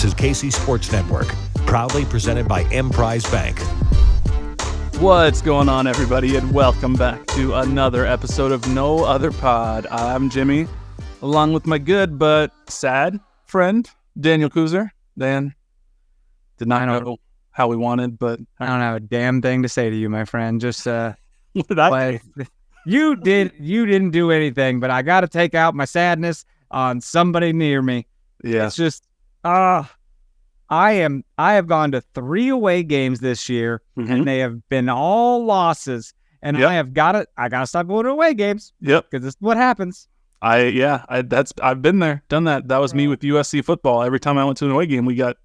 This is KC Sports Network, proudly presented by Emprise Bank. What's going on, everybody, and welcome back to another episode of No Other Pod. I'm Jimmy, along with my good but sad friend, Daniel Kooser. Dan, did not know how we wanted, but I don't have a damn thing to say to you, my friend. Just what did I say? You didn't do anything, but I got to take out my sadness on somebody near me. Yeah. It's just, I have gone to 3 away games this year, and they have been all losses. And I got to stop going to away games. Yep. Because this is what happens. I've been there, done that. That was me with USC football. Every time I went to an away game, we got,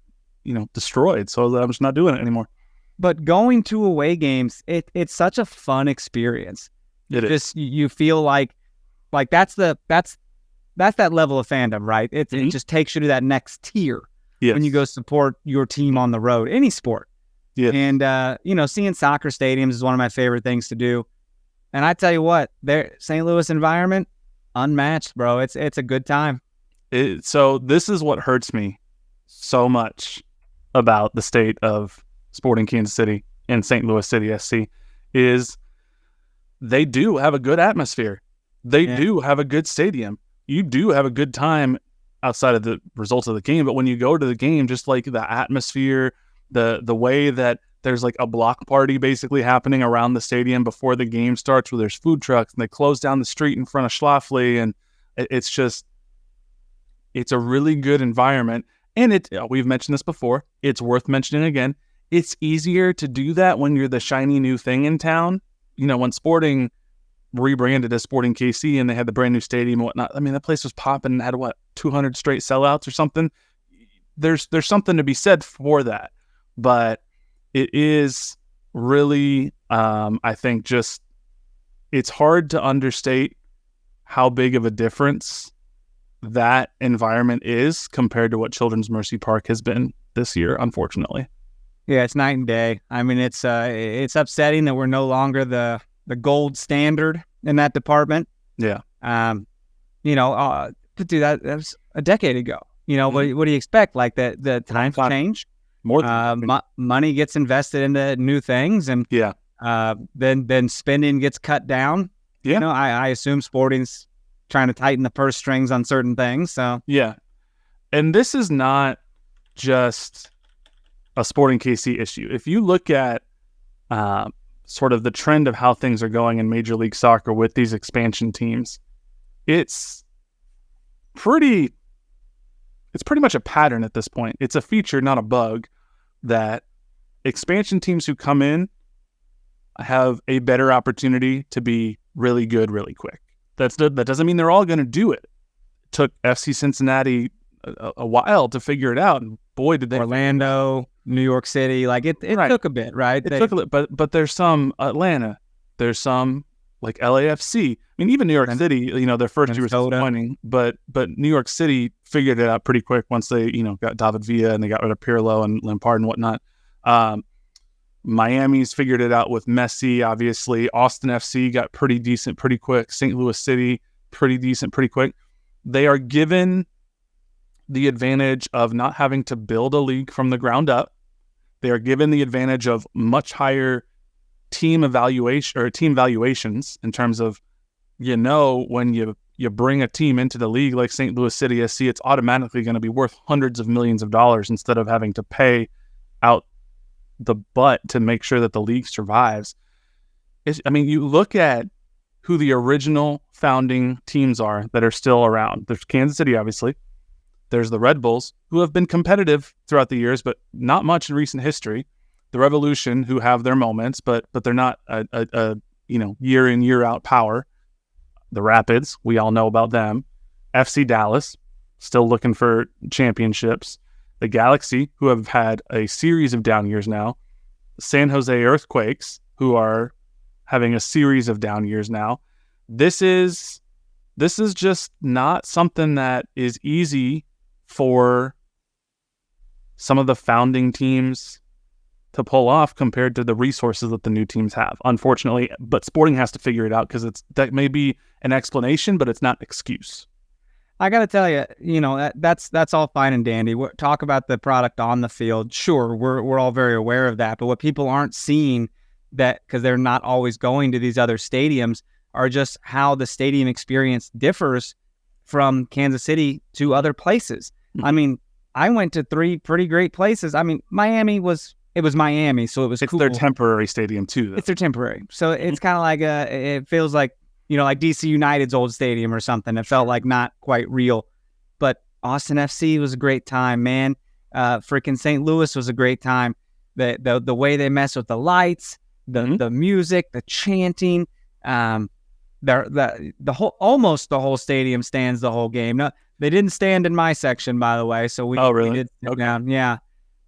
destroyed. So I'm just not doing it anymore. But going to away games, it's such a fun experience. It is. Just you feel like that's that level of fandom, right? It just takes you to that next tier when you go support your team on the road, any sport. Yeah. And seeing soccer stadiums is one of my favorite things to do. And I tell you what, St. Louis environment, unmatched, bro. It's a good time. So this is what hurts me so much about the state of Sporting Kansas City and St. Louis City SC is they do have a good atmosphere. They do have a good stadium. You do have a good time outside of the results of the game. But when you go to the game, just like the atmosphere, the way that there's like a block party basically happening around the stadium before the game starts, where there's food trucks and they close down the street in front of Schlafly. And it's a really good environment. And we've mentioned this before. It's worth mentioning again. It's easier to do that when you're the shiny new thing in town. When Sporting rebranded as Sporting KC and they had the brand new stadium and whatnot, I mean, that place was popping and had 200 straight sellouts or something. There's something to be said for that, but it is really, I think, just it's hard to understate how big of a difference that environment is compared to what Children's Mercy Park has been this year, unfortunately. Yeah, it's night and day. I mean, it's upsetting that we're no longer the gold standard in that department. Yeah. To do that was a decade ago. What do you expect? Like the times change. More than money gets invested into new things, and then spending gets cut down. Yeah. I assume Sporting's trying to tighten the purse strings on certain things. So yeah, and this is not just a Sporting KC issue. If you look at sort of the trend of how things are going in Major League Soccer with these expansion teams, it's pretty much a pattern at this point. It's a feature, not a bug, that expansion teams who come in have a better opportunity to be really good really quick. That doesn't mean they're all going to do it. It took FC Cincinnati a while to figure it out, and boy, did they. Orlando, New York City, like it took a bit, right? It took a little, but there's some Atlanta, there's some like LAFC. I mean, even New York City, their first year was disappointing, but New York City figured it out pretty quick once they, got David Villa and they got rid of Pirlo and Lampard and whatnot. Miami's figured it out with Messi, obviously. Austin FC got pretty decent pretty quick. St. Louis City, pretty decent pretty quick. They are given the advantage of not having to build a league from the ground up. They are given the advantage of much higher team evaluation or team valuations in terms of, when you bring a team into the league like St. Louis City SC, it's automatically going to be worth hundreds of millions of dollars instead of having to pay out the butt to make sure that the league survives. You look at who the original founding teams are that are still around. There's Kansas City, obviously. There's the Red Bulls, who have been competitive throughout the years, but not much in recent history. The Revolution, who have their moments, but they're not a year in, year out power. The Rapids, we all know about them. FC Dallas, still looking for championships. The Galaxy, who have had a series of down years now. The San Jose Earthquakes, who are having a series of down years now. This is just not something that is easy for some of the founding teams to pull off compared to the resources that the new teams have, unfortunately. But Sporting has to figure it out because that may be an explanation, but it's not an excuse. I got to tell you, that's all fine and dandy. Talk about the product on the field. Sure, we're all very aware of that. But what people aren't seeing, that because they're not always going to these other stadiums, are just how the stadium experience differs from Kansas City to other places. Mm-hmm. I mean, I went to 3 pretty great places. I mean, Miami was Miami, so it was it's cool. Their temporary stadium too, though. It's their temporary. So it's kind of like it feels like, like DC United's old stadium or something. It felt like not quite real. But Austin FC was a great time, man. Freaking St. Louis was a great time. The way they mess with the lights, the music, the chanting, the whole stadium stands the whole game. No, they didn't stand in my section, by the way. So we did sit down. Yeah,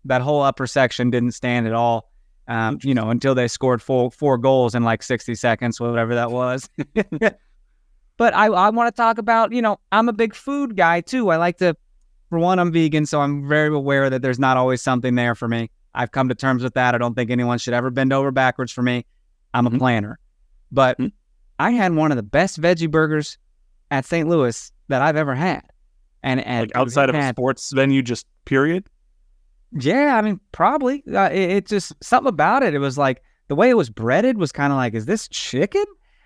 that whole upper section didn't stand at all. Until they scored 4 goals in like 60 seconds, whatever that was. But I want to talk about, I'm a big food guy too. I like to, for one, I'm vegan, so I'm very aware that there's not always something there for me. I've come to terms with that. I don't think anyone should ever bend over backwards for me. I'm a planner. But I had one of the best veggie burgers at St. Louis that I've ever had. And like outside of a sports venue, just period? Yeah, I mean, probably. It just, something about it. It was like, the way it was breaded was kind of like, is this chicken?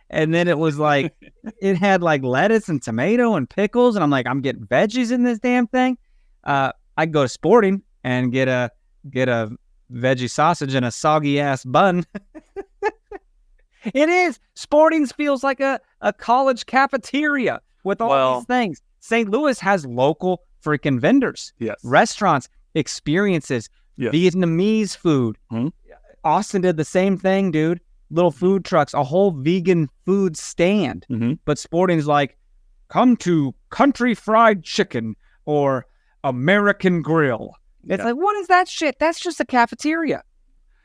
And then it was like, it had like lettuce and tomato and pickles. And I'm like, I'm getting veggies in this damn thing. I'd go to Sporting and get a veggie sausage and a soggy ass bun. It is. Sporting's feels like a college cafeteria with all these things. St. Louis has local freaking vendors. Yes. Restaurants, experiences, Vietnamese food. Austin did the same thing, dude. Little food trucks, a whole vegan food stand. But Sporting's like, come to Country Fried Chicken or American Grill. It's like, what is that shit? That's just a cafeteria.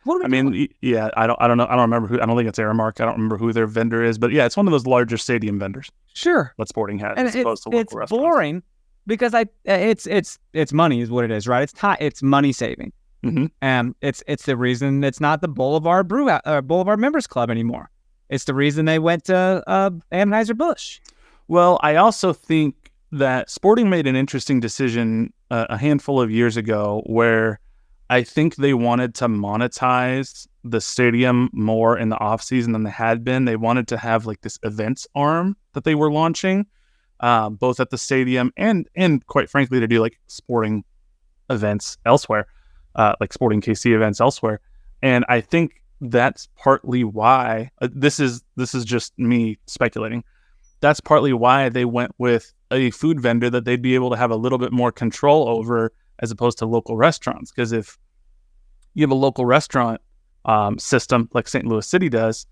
I mean, yeah, I don't know. I don't remember who. I don't think it's Aramark. I don't remember who their vendor is, but yeah, it's one of those larger stadium vendors. Sure, what Sporting has, and as opposed to local it's restaurants. boring because it's money is what it is, right? It's money saving, and it's the reason it's not the Boulevard Boulevard Members Club anymore. It's the reason they went to Anheuser-Busch. Well, I also think that Sporting made an interesting decision a handful of years ago where I think they wanted to monetize the stadium more in the off season than they had been. They wanted to have like this events arm that they were launching, both at the stadium and quite frankly to do like sporting events elsewhere, like Sporting KC events elsewhere. And I think that's partly why this is just me speculating. That's partly why they went with a food vendor that they'd be able to have a little bit more control over as opposed to local restaurants. Because if you have a local restaurant system like St. Louis City does,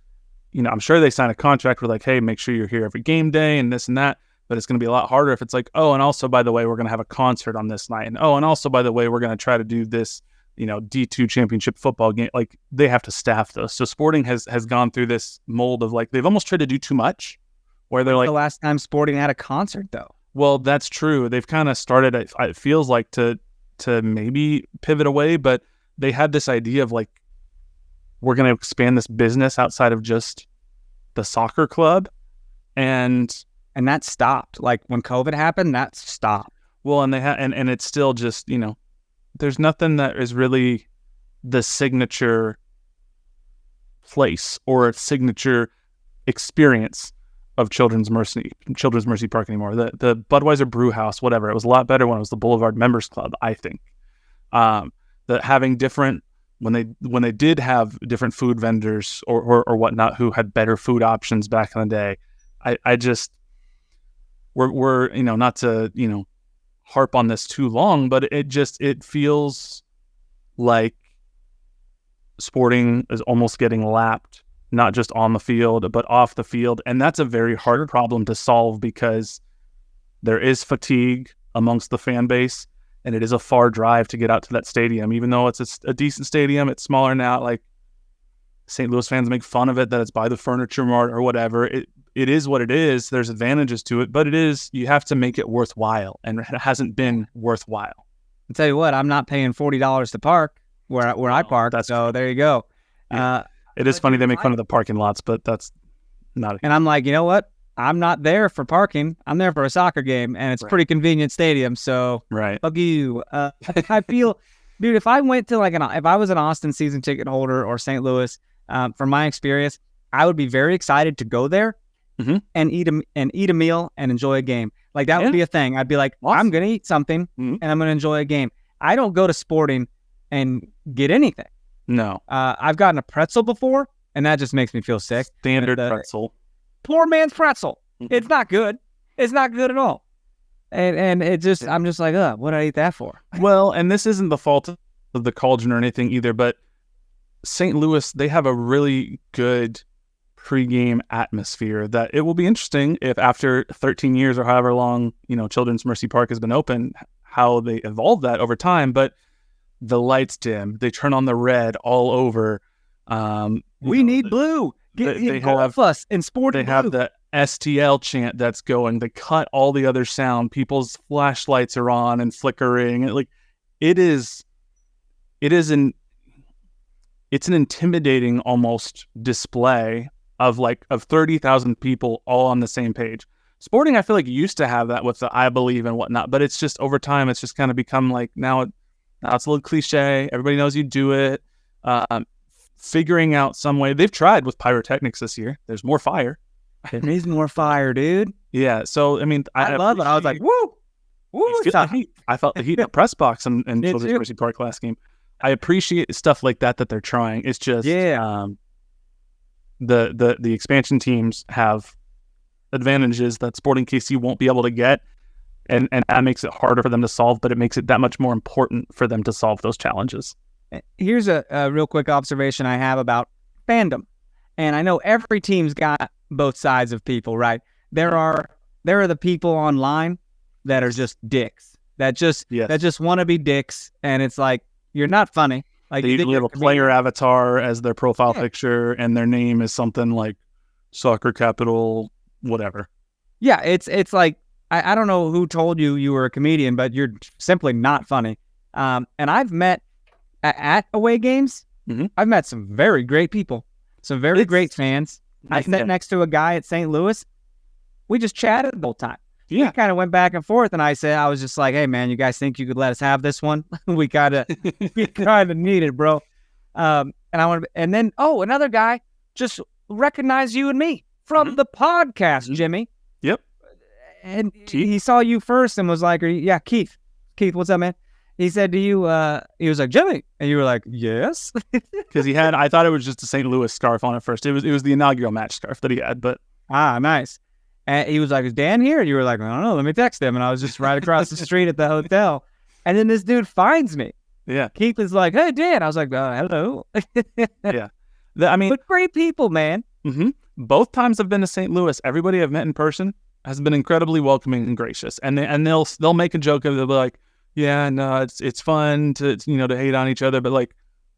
I'm sure they sign a contract with like, hey, make sure you're here every game day and this and that. But it's going to be a lot harder if it's like, oh, and also, by the way, we're going to have a concert on this night. And oh, and also, by the way, we're going to try to do this, D2 championship football game. Like they have to staff those. So Sporting has gone through this mold of like, they've almost tried to do too much where they're like, the last time Sporting had a concert though. Well, that's true. They've kind of started, it feels like to maybe pivot away, but they had this idea of like, we're going to expand this business outside of just the soccer club. And that stopped. Like when COVID happened, that stopped. Well, and they had, and it's still just, there's nothing that is really the signature place or a signature experience of Children's Mercy Park anymore. The Budweiser Brew House, whatever. It was a lot better when it was the Boulevard Members Club, I think. That having different, when they did have different food vendors or whatnot who had better food options back in the day, I just, we're not to, harp on this too long, but it feels like Sporting is almost getting lapped, not just on the field, but off the field. And that's a very hard problem to solve because there is fatigue amongst the fan base. And it is a far drive to get out to that stadium, even though it's a decent stadium. It's smaller now. Like St. Louis fans make fun of it that it's by the Furniture Mart or whatever. It is what it is. There's advantages to it, but you have to make it worthwhile, and it hasn't been worthwhile. I'll tell you what, I'm not paying $40 to park where I park. So there you go. Yeah. It is funny they make fun of the parking lots, but that's not. And I'm like, you know what? I'm not there for parking. I'm there for a soccer game, and it's a pretty convenient stadium. So fuck you. I feel, dude, if I went to if I was an Austin season ticket holder or St. Louis, from my experience, I would be very excited to go there and eat a meal and enjoy a game. Like that would be a thing. I'd be like, I'm gonna eat something and I'm gonna enjoy a game. I don't go to sporting and get anything. No. I've gotten a pretzel before, and that just makes me feel sick. Standard pretzel. Poor man's pretzel. It's not good. It's not good at all. And it just, I'm just like, what did I eat that for? Well, and this isn't the fault of the Cauldron or anything either, but St. Louis, they have a really good pregame atmosphere that it will be interesting if after 13 years or however long, Children's Mercy Park has been open, how they evolve that over time. But the lights dim, they turn on the red all over. We need blue. They have us in sport. They have the STL chant that's going. They cut all the other sound. People's flashlights are on and flickering. It's an intimidating almost display of 30,000 people all on the same page. Sporting, I feel like used to have that with the I believe and whatnot, but it's just over time, it's just kind of become now it's a little cliche. Everybody knows you do it. Figuring out some way. They've tried with pyrotechnics this year. There's more fire. There is more fire, dude. Yeah. So, I mean, I love it. I was like, woo! I felt the heat in the press box in Children's Mercy Park last game. I appreciate stuff like that they're trying. It's just the expansion teams have advantages that Sporting KC won't be able to get. And that makes it harder for them to solve, but it makes it that much more important for them to solve those challenges. Here's a real quick observation I have about fandom. And I know every team's got both sides of people, right? There are the people online that are just dicks. That just want to be dicks. And it's like, you're not funny. Like they usually have a player avatar as their profile picture, and their name is something like Soccer Capital, whatever. Yeah, it's like, I don't know who told you were a comedian, but you're simply not funny. And I've met at away games, I've met some very great people, some very great fans. I sat next to a guy at St. Louis. We just chatted the whole time. Yeah. We kind of went back and forth, and I was just like, hey, man, you guys think you could let us have this one? we kind of need it, bro. And then another guy just recognized you and me from the podcast, Jimmy. Yep. And he saw you first and was like, Keith, what's up, man? He said to you, he was like, Jimmy. And you were like, yes. Because I thought it was just a St. Louis scarf on it first. It was the inaugural match scarf that he had, but. Nice. And he was like, is Dan here? And you were like, I don't know, let me text him. And I was just right across the street at the hotel. And then this dude finds me. Yeah. Keith is like, hey, Dan. I was like, hello. Yeah. But great people, man. Mm-hmm. Both times I've been to St. Louis, everybody I've met in person has been incredibly welcoming and gracious. And they'll make a joke of it. They'll be like, yeah, no, it's fun to hate on each other, but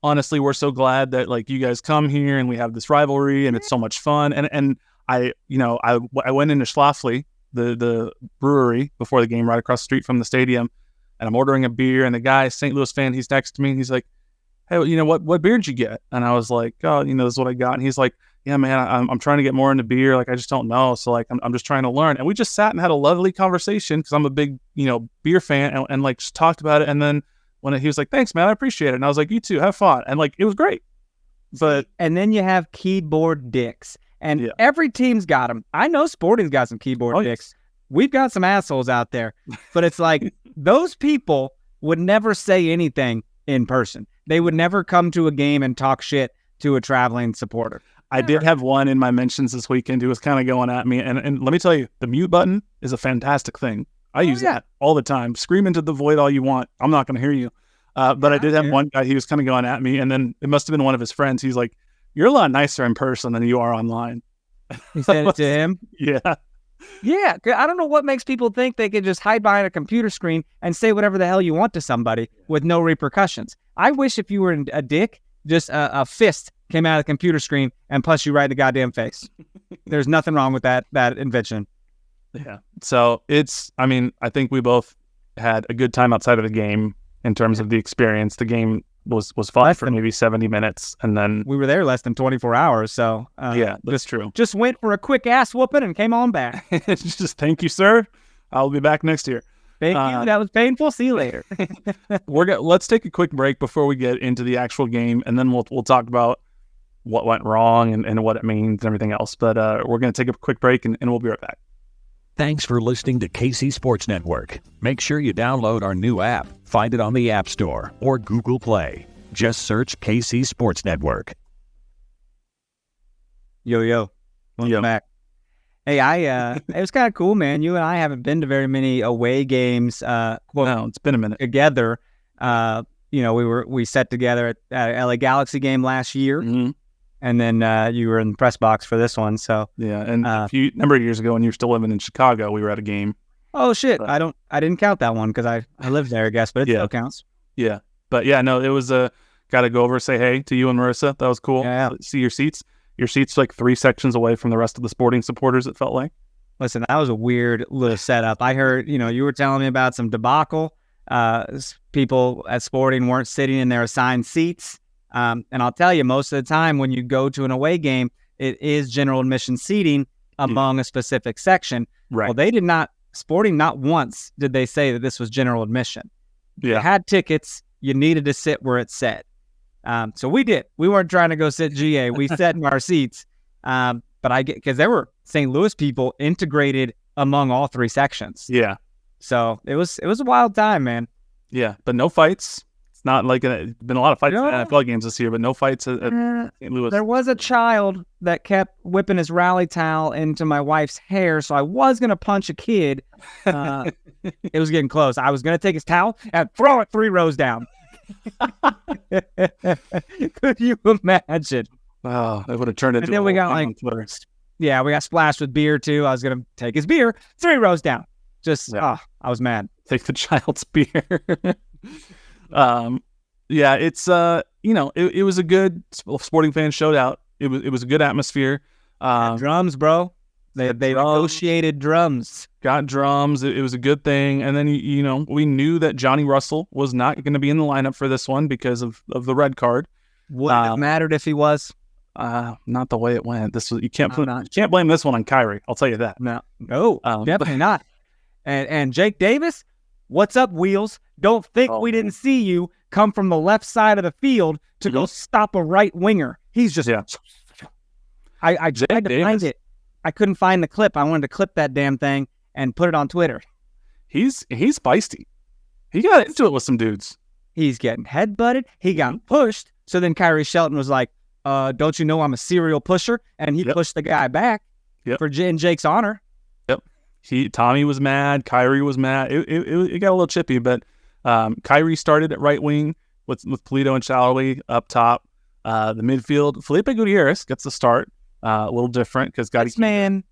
honestly, we're so glad that you guys come here and we have this rivalry and it's so much fun. And I went into Schlafly, the brewery before the game right across the street from the stadium, and I'm ordering a beer, and the guy, St. Louis fan, he's next to me and he's like, hey, what beer did you get? And I was like, oh, this is what I got. And he's like, yeah, man, I'm trying to get more into beer. I just don't know. So I'm just trying to learn. And we just sat and had a lovely conversation because I'm a big, beer fan and just talked about it. And then when he was like, thanks, man, I appreciate it. And I was like, you too, have fun. And it was great. And then you have keyboard dicks, and every team's got them. I know Sporting's got some keyboard dicks. We've got some assholes out there, but it's like those people would never say anything in person. They would never come to a game and talk shit to a traveling supporter. I did have one in my mentions this weekend who was kind of going at me. And let me tell you, the mute button is a fantastic thing. I use that all the time. Scream into the void all you want. I'm not going to hear you. But I did have one guy, he was kind of going at me. And then it must have been one of his friends. He's like, you're a lot nicer in person than you are online. He said it to him? Yeah. Yeah. I don't know what makes people think they can just hide behind a computer screen and say whatever the hell you want to somebody with no repercussions. I wish if you were a dick, just a fist came out of the computer screen and punched you right in the goddamn face. There's nothing wrong with that invention. Yeah. So I think we both had a good time outside of the game in terms of the experience. The game, was fun for maybe 70 minutes, and then we were there less than 24 hours. So yeah, that's true. Just went for a quick ass whooping and came on back. Just thank you, sir. I'll be back next year. Thank you. That was painful. See you later. Let's take a quick break before we get into the actual game, and then we'll talk about what went wrong and what it means and everything else. But we're going to take a quick break, and we'll be right back. Thanks for listening to KC Sports Network. Make sure you download our new app. Find it on the App Store or Google Play. Just search KC Sports Network. Yo. Welcome back. Hey, it was kind of cool, man. You and I haven't been to very many away games. No, it's been a minute. Together. We sat together at LA Galaxy game last year. Mm-hmm. And then you were in the press box for this one. So yeah, and a number of years ago when you were still living in Chicago, we were at a game. Oh shit! I didn't count that one because I lived there, I guess, but it still counts. Yeah, but yeah, no, it was got to go over, say hey to you and Marissa. That was cool. Yeah. See your seats. Your seats like 3 sections away from the rest of the Sporting supporters. It felt like. Listen, that was a weird little setup. I heard, you were telling me about some debacle. People at Sporting weren't sitting in their assigned seats. And I'll tell you, most of the time when you go to an away game, it is general admission seating among a specific section. Right. Well, they did not, Sporting, not once did they say that this was general admission. Yeah. You had tickets. You needed to sit where it said. So we did. We weren't trying to go sit GA. We sat in our seats. But because there were St. Louis people integrated among all 3 sections. Yeah. So it was a wild time, man. Yeah, but no fights. It's not like been a lot of fights in NFL games this year, but no fights at St. Louis. There was a child that kept whipping his rally towel into my wife's hair, so I was going to punch a kid. It was getting close. I was going to take his towel and throw it 3 rows down. Could you imagine? Oh, that would have turned into and then we got we got splashed with beer too. I was going to take his beer 3 rows down. I was mad. Take the child's beer. It's it was a good Sporting fan showdout. It was a good atmosphere. Drums, bro. They negotiated drums. Got drums. It was a good thing. And then we knew that Johnny Russell was not going to be in the lineup for this one because of the red card. Wouldn't it mattered if he was? Not the way it went. You can't blame this one on Kyrie. I'll tell you that. No, definitely not. And Jake Davis, what's up, Wheels? Don't think we didn't see you come from the left side of the field to go stop a right winger. He's just. Yeah. I tried to find it. I couldn't find the clip. I wanted to clip that damn thing and put it on Twitter. He's feisty. He got into it with some dudes. He's getting headbutted. He got pushed. So then Kyrie Shelton was like, don't you know I'm a serial pusher? And he pushed the guy back for in Jake's honor. Yep. Tommy was mad. Kyrie was mad. It got a little chippy, but Kyrie started at right wing with Polito and Shallerly up top. The midfield, Felipe Gutierrez gets the start. A little different because this man,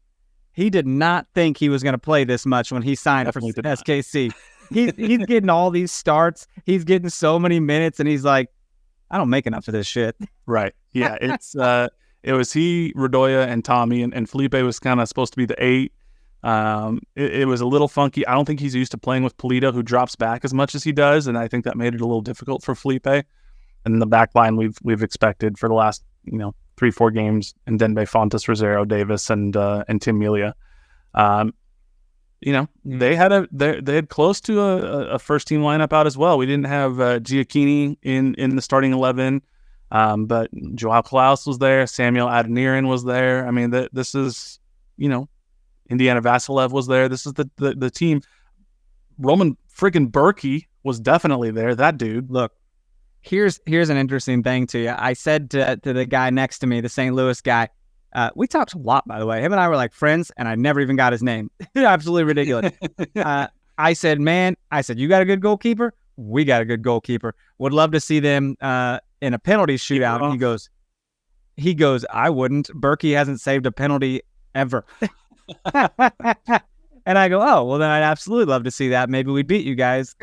he did not think he was going to play this much when he signed for SKC. He's getting all these starts. He's getting so many minutes, and he's like, I don't make enough of this shit. Right. Yeah. It was he, Rodoya, and Tommy, and Felipe was kind of supposed to be the 8. It was a little funky. I don't think he's used to playing with Polito, who drops back as much as he does, and I think that made it a little difficult for Felipe. And the back line we've expected for the last 3-4 games in Denbe, Fontes, Rosero, Davis, and Tim Melia. They had close to a first team lineup out as well. We didn't have Giacchini in the starting 11, but Joao Klaus was there. Samuel Adeniran was there. I mean, this is Indiana Vasilev was there. This is the team. Roman freaking Berkey was definitely there. That dude. Look. Here's an interesting thing to you. I said to the guy next to me, the St. Louis guy, we talked a lot, by the way. Him and I were like friends, and I never even got his name. Absolutely ridiculous. I said, you got a good goalkeeper? We got a good goalkeeper. Would love to see them in a penalty shootout. And he goes, I wouldn't. Berkey hasn't saved a penalty ever. And I go, oh, well, then I'd absolutely love to see that. Maybe we'd beat you guys.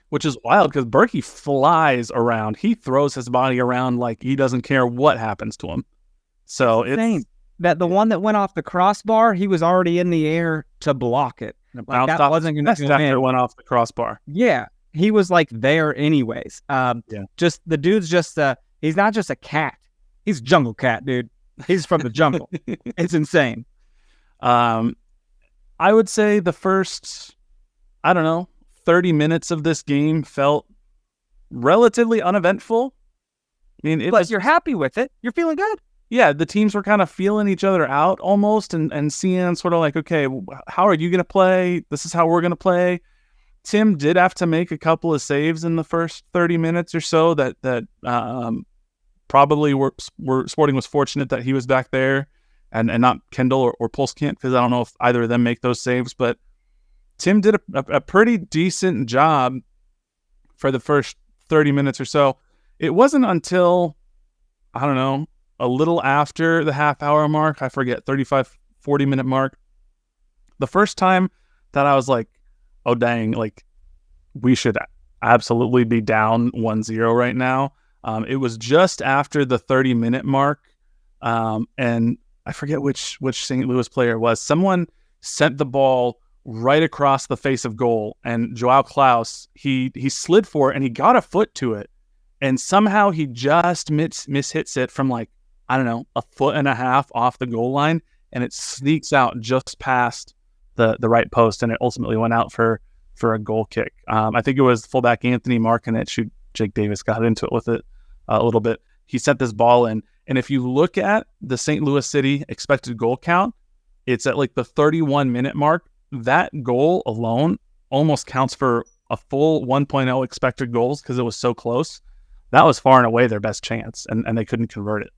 Which is wild because Berkey flies around. He throws his body around like he doesn't care what happens to him. So it's insane. That the one that went off the crossbar, he was already in the air to block it. That wasn't going to after it went off the crossbar. Yeah. he was like there anyways. Just the dude's just he's not just a cat. He's a jungle cat, dude. He's from the jungle. It's insane. I would say the first, 30 minutes of this game felt relatively uneventful. I mean, but you're happy with it. You're feeling good. Yeah, the teams were kind of feeling each other out almost and seeing sort of like, okay, how are you going to play? This is how we're going to play. Tim did have to make a couple of saves in the first 30 minutes or so that probably Sporting was fortunate that he was back there and not Kendall or Pulskamp, because I don't know if either of them make those saves. But Tim did a pretty decent job for the first 30 minutes or so. It wasn't until, a little after the half-hour mark, I forget, 35, 40-minute mark, the first time that I was like, oh, dang, like, we should absolutely be down 1-0 right now. It was just after the 30-minute mark, and I forget which St. Louis player it was. Someone sent the ball right across the face of goal, and Joao Klaus, he slid for it, and he got a foot to it, and somehow he just mishits it from like, a foot and a half off the goal line, and it sneaks out just past the right post, and it ultimately went out for a goal kick. I think it was fullback Anthony Markinich who Jake Davis got into it with it a little bit. He sent this ball in, and if you look at the St. Louis City expected goal count, it's at like the 31-minute mark. That goal alone almost counts for a full 1.0 expected goals because it was so close. That was far and away their best chance, and they couldn't convert it.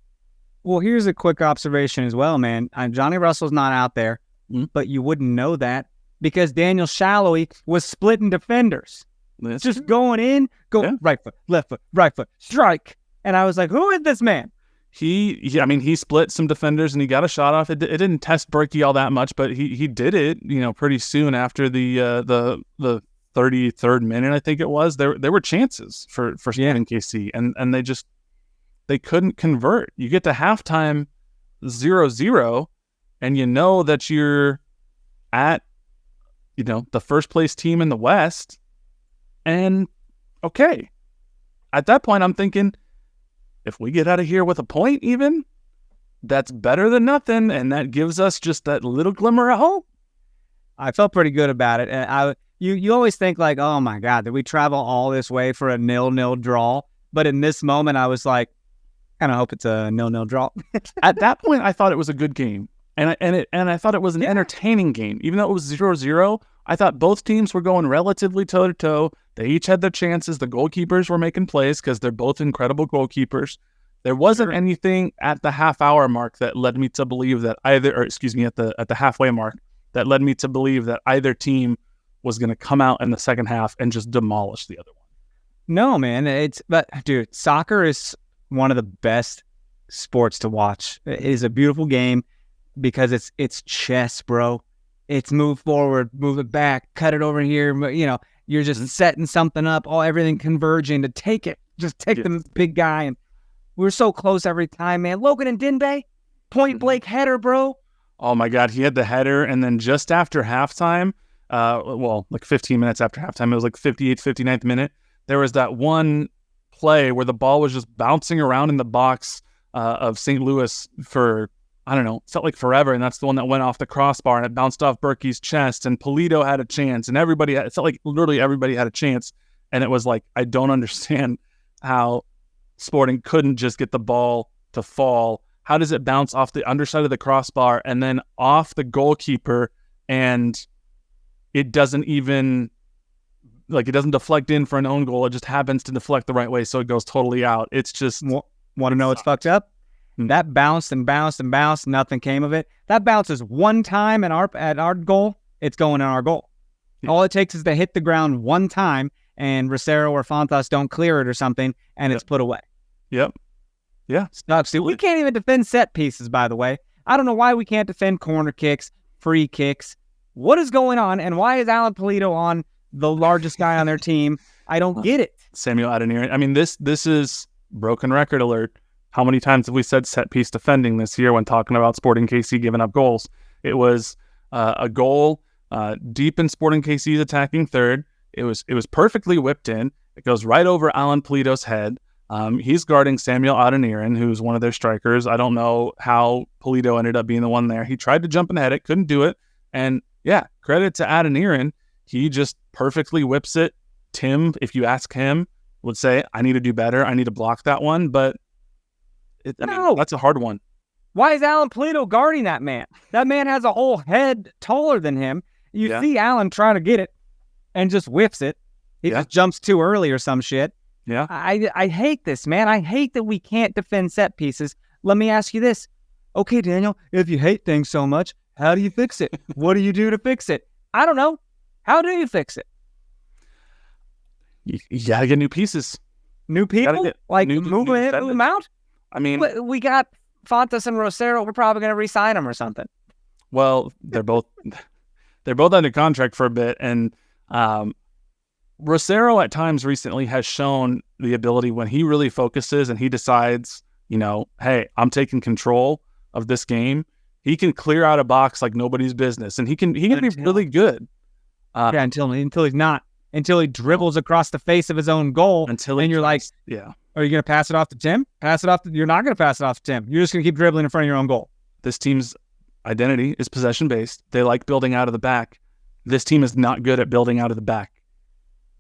Well, here's a quick observation as well, man. Johnny Russell's not out there, but you wouldn't know that because Daniel Shallowy was splitting defenders. That's just true. Going in, right foot, left foot, right foot, strike. And I was like, who is this man? He split some defenders and he got a shot off. It didn't test Berkey all that much, but he did it, pretty soon after the 33rd minute, I think it was. There were chances for Sporting KC, and they couldn't convert. You get to halftime 0-0, and you know that you're at the first place team in the West, and okay, at that point I'm thinking, if we get out of here with a point even, that's better than nothing, and that gives us just that little glimmer of hope. I felt pretty good about it. And you always think like, oh my God, did we travel all this way for a 0-0 draw? But in this moment, I was like, kind of hope it's a 0-0 draw. At that point, I thought it was a good game, and I thought it was an entertaining game, even though it was 0-0. I thought both teams were going relatively toe-to-toe. They each had their chances. The goalkeepers were making plays because they're both incredible goalkeepers. There wasn't anything at the half-hour mark that led me to believe that at the halfway mark, that led me to believe that either team was going to come out in the second half and just demolish the other one. No, man. But dude, soccer is one of the best sports to watch. It is a beautiful game because it's chess, bro. It's move forward, move it back, cut it over here. You're just setting something up, everything converging to take it. Just take the big guy. And we're so close every time, man. Logan and Dinbay, point blank header, bro. Oh my God, he had the header, and then just after halftime, like 15 minutes after halftime, it was like 58th, 59th minute, there was that one play where the ball was just bouncing around in the box of St. Louis for, it felt like forever, and that's the one that went off the crossbar, and it bounced off Berkey's chest, and Polito had a chance, and it felt like literally everybody had a chance, and it was like, I don't understand how Sporting couldn't just get the ball to fall. How does it bounce off the underside of the crossbar and then off the goalkeeper, and it doesn't even, it doesn't deflect in for an own goal. It just happens to deflect the right way, so it goes totally out. It's just... Want to know what's fucked up? That bounced and bounced and bounced. Nothing came of it. That bounces one time at our goal. It's going in our goal. Yeah. All it takes is to hit the ground one time, and Rosero or Fontas don't clear it or something, and it's put away. Yep. Yeah. Sucks, dude. We can't even defend set pieces, by the way. I don't know why we can't defend corner kicks, free kicks. What is going on, and why is Alan Polito on the largest guy on their team? I don't get it. Samuel Adeniran. I mean, this is broken record alert. How many times have we said set piece defending this year when talking about Sporting KC giving up goals? It was a goal deep in Sporting KC's attacking third. It was perfectly whipped in. It goes right over Alan Polito's head. He's guarding Samuel Adeniran, who's one of their strikers. I don't know how Polito ended up being the one there. He tried to jump and head it, couldn't do it. And yeah, credit to Adeniran. He just perfectly whips it. Tim, if you ask him, would say, I need to do better. I need to block that one. But that's a hard one. Why is Alan Polito guarding that man? That man has a whole head taller than him. You see Alan trying to get it and just whips it. He just jumps too early or some shit. Yeah. I hate this, man. I hate that we can't defend set pieces. Let me ask you this. Okay, Daniel, if you hate things so much, how do you fix it? What do you do to fix it? I don't know. How do you fix it? You got to get new pieces. New people? Move them out? I mean, we got Fontas and Rosero. We're probably going to re-sign them or something. Well, they're both under contract for a bit, and Rosero at times recently has shown the ability when he really focuses and he decides, hey, I'm taking control of this game. He can clear out a box like nobody's business, and he can be really good. Until he's not. Until he dribbles across the face of his own goal. And you're like, yeah. Are you going to pass it off to Tim? You're not going to pass it off to Tim. You're just going to keep dribbling in front of your own goal. This team's identity is possession-based. They like building out of the back. This team is not good at building out of the back.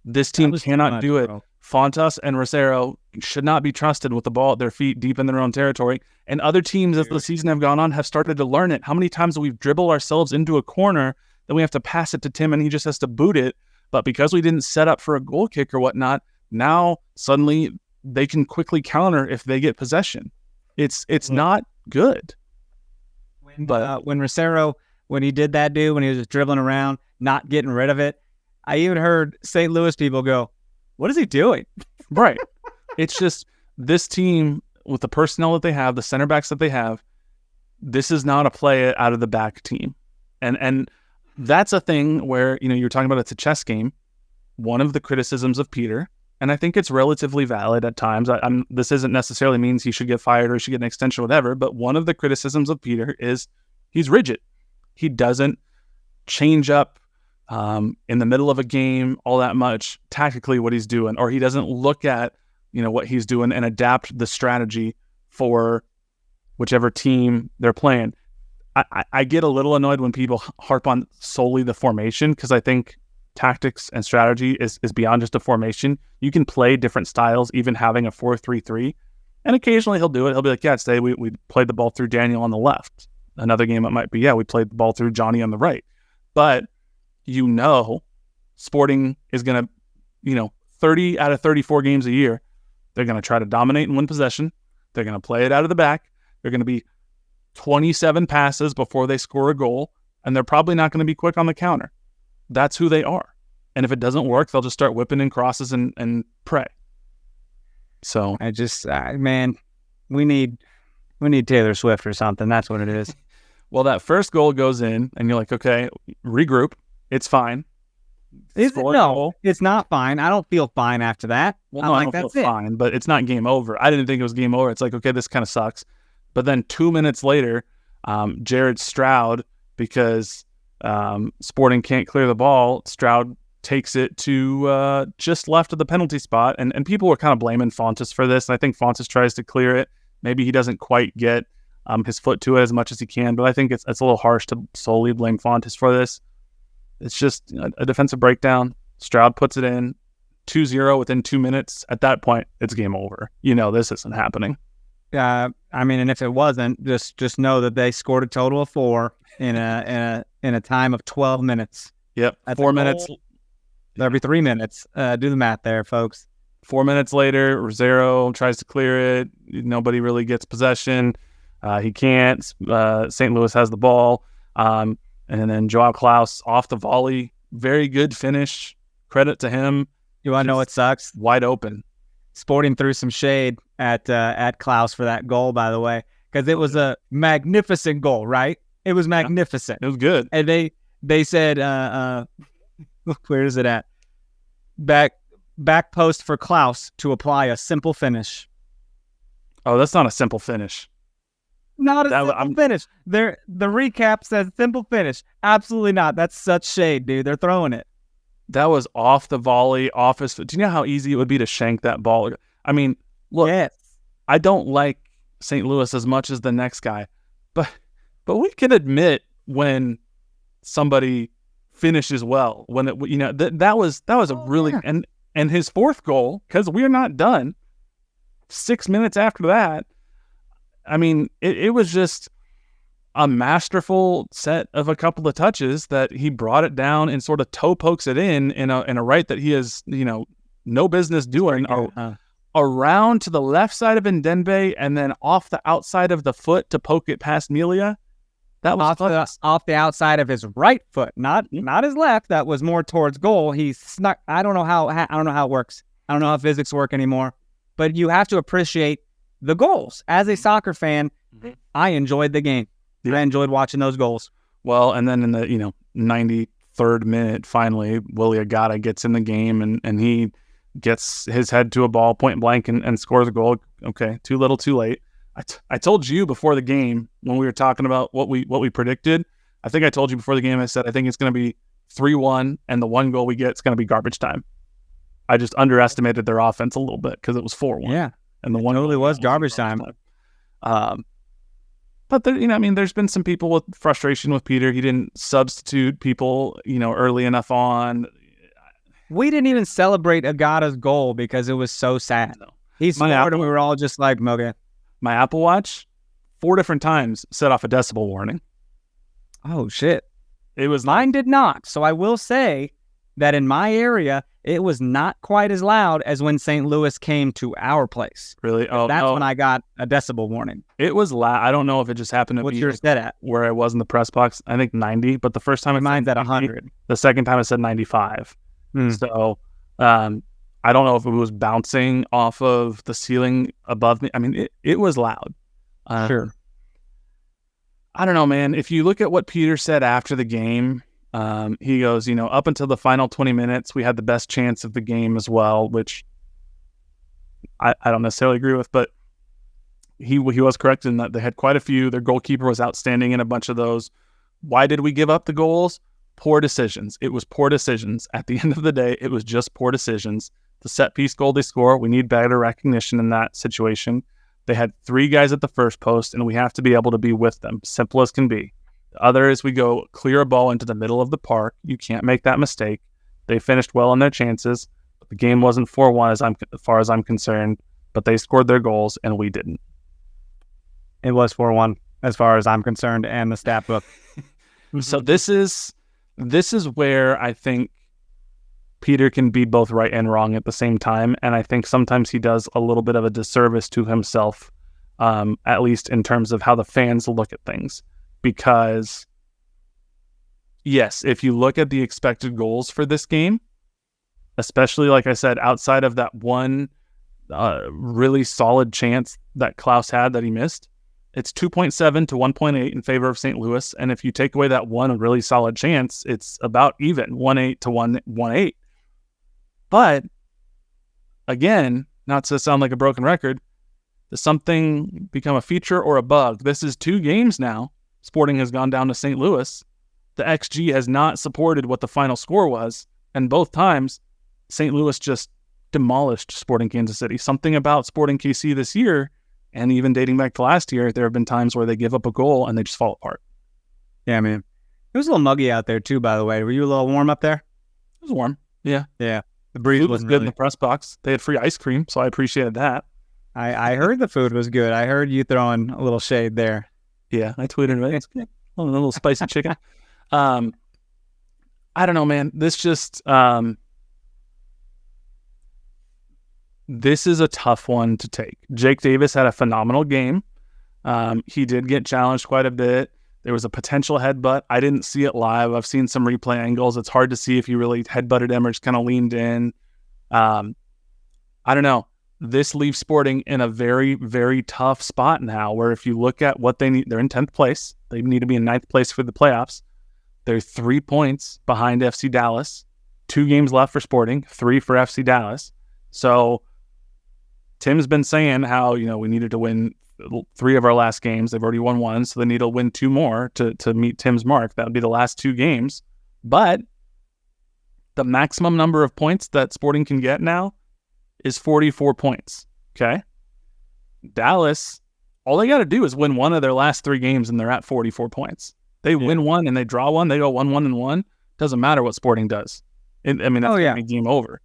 This team cannot do it. Bro. Fontas and Rosero should not be trusted with the ball at their feet deep in their own territory. And other teams, as the season have gone on, have started to learn it. How many times have we dribbled ourselves into a corner, then we have to pass it to Tim and he just has to boot it. But because we didn't set up for a goal kick or whatnot, now suddenly they can quickly counter if they get possession. It's not good. When Rosero, when he did that, when he was just dribbling around, not getting rid of it, I even heard St. Louis people go, what is he doing? Right. It's just this team with the personnel that they have, the center backs that they have, this is not a play it out of the back team. And that's a thing where, you're talking about it's a chess game. One of the criticisms of Peter, and I think it's relatively valid at times. This isn't necessarily means he should get fired or he should get an extension or whatever, but one of the criticisms of Peter is he's rigid. He doesn't change up in the middle of a game all that much tactically what he's doing, or he doesn't look at, what he's doing and adapt the strategy for whichever team they're playing. I get a little annoyed when people harp on solely the formation, because I think tactics and strategy is beyond just a formation. You can play different styles, even having a 4-3-3. And occasionally he'll do it. He'll be like, today we played the ball through Daniel on the left. Another game it might be, we played the ball through Johnny on the right. But Sporting is going to, 30 out of 34 games a year, they're going to try to dominate and win possession. They're going to play it out of the back. They're going to be 27 passes before they score a goal, and they're probably not going to be quick on the counter. That's who they are. And if it doesn't work, they'll just start whipping in crosses and pray. So we need Taylor Swift or something. That's what it is. Well, that first goal goes in, and you're like, okay, regroup. It's fine. It's not fine. I don't feel fine after that. Well, no, I don't feel fine, but it's not game over. I didn't think it was game over. It's like, okay, this kind of sucks. But then 2 minutes later, Jared Stroud, because Sporting can't clear the ball, Stroud takes it to just left of the penalty spot. And people were kind of blaming Fontas for this. And I think Fontas tries to clear it. Maybe he doesn't quite get his foot to it as much as he can. But I think it's a little harsh to solely blame Fontas for this. It's just a defensive breakdown. Stroud puts it in 2-0 within 2 minutes. At that point, it's game over. This isn't happening. And if it wasn't, just know that they scored a total of 4 in a time of 12 minutes. Yep, 4 minutes every 3 minutes. Do the math there, folks. 4 minutes later, Rosero tries to clear it. Nobody really gets possession. He can't. St. Louis has the ball. And then Joao Klaus off the volley. Very good finish. Credit to him. You want to know what sucks? Wide open. Sporting threw some shade at Klaus for that goal, by the way, because it was a magnificent goal, right? It was magnificent. It was good. And they said, where is it at? Back post for Klaus to apply a simple finish. Oh, that's not a simple finish. Not a simple finish. The recap says simple finish. Absolutely not. That's such shade, dude. They're throwing it. That was off the volley, off his foot. Do you know how easy it would be to shank that ball? I mean, look, yes. I don't like St. Louis as much as the next guy, but we can admit when somebody finishes well. When it, that was a really and his fourth goal, because we're not done. 6 minutes after that, I mean, it was just a masterful set of a couple of touches that he brought it down and sort of toe pokes it in a right that he has no business doing. Around to the left side of Ndenbe and then off the outside of the foot to poke it past Melia. That was off the outside of his right foot, not his left. That was more towards goal. He snuck. I don't know how it works. I don't know how physics work anymore. But you have to appreciate the goals. As a soccer fan, I enjoyed the game. Yeah. I enjoyed watching those goals. Well, and then in the 93rd minute, finally, Willie Agata gets in the game and he gets his head to a ball point blank and scores a goal. Okay, too little, too late. I told you before the game when we were talking about what we predicted. I think I told you before the game. I said I think it's going to be 3-1, and the one goal we get is going to be garbage time. I just underestimated their offense a little bit because it was 4-1. Yeah, and the one totally was garbage time. But there, there's been some people with frustration with Peter. He didn't substitute people, early enough on. We didn't even celebrate Agata's goal because it was so sad. No. He scored, and we were all just like, okay. My Apple Watch, 4 different times set off a decibel warning. Oh, shit. Mine did not. So I will say that in my area, it was not quite as loud as when St. Louis came to our place. Really? Oh, that's when I got a decibel warning. It was loud. I don't know if it just happened to What's be yours set at? Where I was in the press box. I think 90, but the first time mine's at 100. The second time I said 95. So, I don't know if it was bouncing off of the ceiling above me. I mean, it was loud. Sure. I don't know, man. If you look at what Peter said after the game, he goes, up until the final 20 minutes, we had the best chance of the game as well, which I don't necessarily agree with, but he was correct in that they had quite a few. Their goalkeeper was outstanding in a bunch of those. Why did we give up the goals? Poor decisions. It was poor decisions. At the end of the day, it was just poor decisions. The set piece goal they score, we need better recognition in that situation. They had 3 guys at the first post, and we have to be able to be with them. Simple as can be. The other is we go clear a ball into the middle of the park. You can't make that mistake. They finished well on their chances. But the game wasn't 4-1 as far as I'm concerned, but they scored their goals, and we didn't. It was 4-1 as far as I'm concerned, and the stat book. So this is where I think Peter can be both right and wrong at the same time. And I think sometimes he does a little bit of a disservice to himself, at least in terms of how the fans look at things. Because, yes, if you look at the expected goals for this game, especially, like I said, outside of that one really solid chance that Klaus had that he missed, it's 2.7 to 1.8 in favor of St. Louis. And if you take away that one really solid chance, it's about even, 1.8 to 1.8. But, again, not to sound like a broken record, does something become a feature or a bug? This is 2 games now. Sporting has gone down to St. Louis. The XG has not supported what the final score was. And both times, St. Louis just demolished Sporting Kansas City. Something about Sporting KC this year, and even dating back to last year, there have been times where they give up a goal and they just fall apart. Yeah, man. It was a little muggy out there, too, by the way. Were you a little warm up there? It was warm. Yeah. Yeah. The breeze was good in the press box. They had free ice cream, so I appreciated that. I heard the food was good. I heard you throwing a little shade there. Yeah, I tweeted it. It's good. A little spicy chicken. I don't know, man. This just this is a tough one to take. Jake Davis had a phenomenal game. He did get challenged quite a bit. There was a potential headbutt. I didn't see it live. I've seen some replay angles. It's hard to see if he really headbutted him or just kind of leaned in. I don't know. This leaves Sporting in a very, very tough spot now, where if you look at what they need, they're in 10th place. They need to be in 9th place for the playoffs. They're 3 points behind FC Dallas. 2 games left for Sporting, 3 for FC Dallas. So Tim's been saying how, we needed to win 3 of our last games. They've already won 1, so they need to win 2 more to meet Tim's mark. That would be the last 2 games. But The maximum number of points that Sporting can get now is 44 points. Okay. Dallas, all they got to do is win one of their last 3 games and they're at 44 points. They win one and they draw one, they go 1-1-1. Doesn't matter what Sporting does. That's game over.